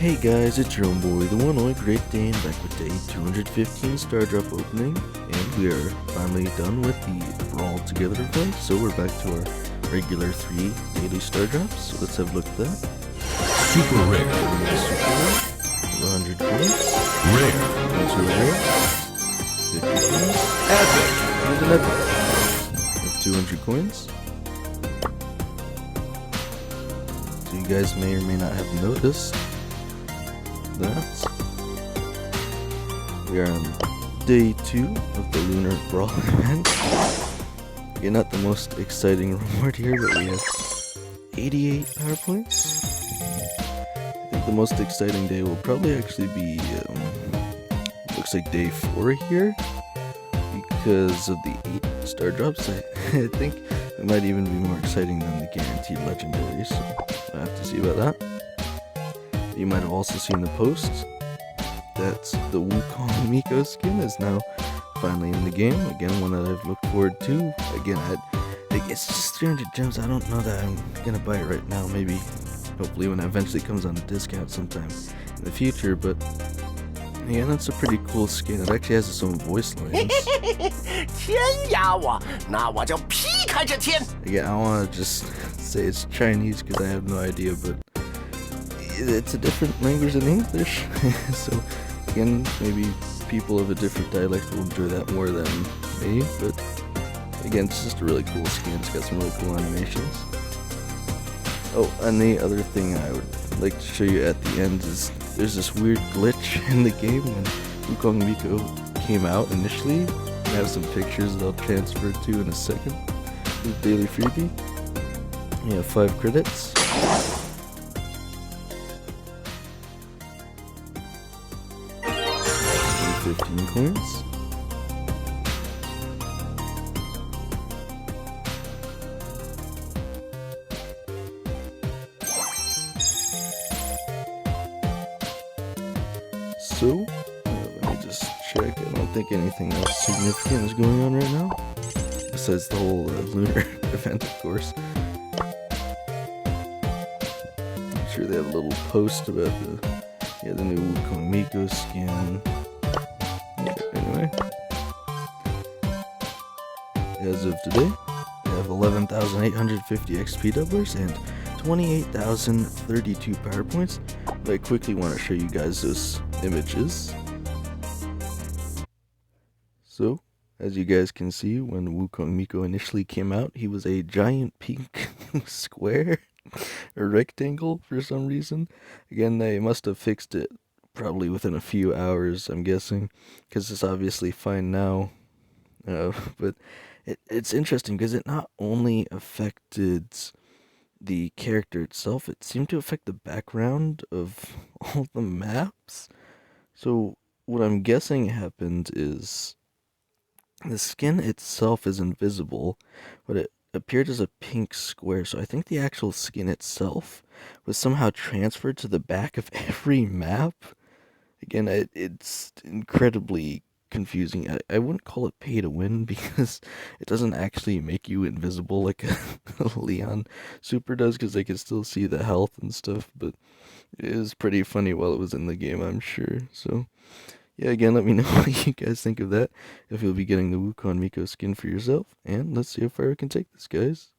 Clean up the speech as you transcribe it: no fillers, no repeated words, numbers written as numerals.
Hey guys, it's your own boy, the one-eyed Great Dane, back with day 215 Star Drop opening, and we are finally done with the Brawl Together event, so we're back to our regular 3 daily Star Drops, so let's have a look at that. Super rare. Super rare, 100 coins, Rare. ultra rare, 50 coins, Epic. and an epic, with 200 coins. So you guys may or may not have noticed that we are on day 2 of the Lunar Brawl event. Again, not the most exciting reward here, but we have 88 power points. I think the most exciting day will probably actually be, looks like day 4 here, because of the 8 star drops. I think it might even be more exciting than the guaranteed legendaries, so I have to see about that. You might have also seen the post that the Wukong Miko skin is now finally in the game. Again, one that I've looked forward to. Again, it's just 300 gems. I don't know that I'm gonna buy it right now. Maybe, hopefully, when it eventually comes on a discount sometime in the future. But yeah, that's a pretty cool skin. It actually has its own voice lines. 天压我，那我就劈开这天。 Again, I want to just say it's Chinese because I have no idea, but it's a different language than English. So again, maybe people of a different dialect will enjoy that more than me, but again, it's just a really cool skin. It's got some really cool animations. Oh, and the other thing I would like to show you at the end is there's this weird glitch in the game when Wukong Miko came out initially. I have some pictures that I'll transfer to in a second. The daily freebie. You have 5 credits. 15 coins. So, let me just check. I don't think anything else significant is going on right now. Besides the whole Lunar event, of course. I'm sure they have a little post about the new Wukong Miko skin. Anyway, as of today, we have 11,850 XP doublers and 28,032 power points. But I quickly want to show you guys those images. So, as you guys can see, when Wukong Miko initially came out, he was a giant pink square, a rectangle for some reason. Again, they must have fixed it probably within a few hours, I'm guessing, because it's obviously fine now. But it's interesting because it not only affected the character itself, it seemed to affect the background of all the maps. So what I'm guessing happened is the skin itself is invisible, but it appeared as a pink square. So I think the actual skin itself was somehow transferred to the back of every map. Again, it's incredibly confusing. I wouldn't call it pay to win because it doesn't actually make you invisible like a Leon Super does, because they can still see the health and stuff, but it is pretty funny while it was in the game, I'm sure. So yeah, again, let me know what you guys think of that, if you'll be getting the Wukong Miko skin for yourself, and let's see how far we can take this, guys.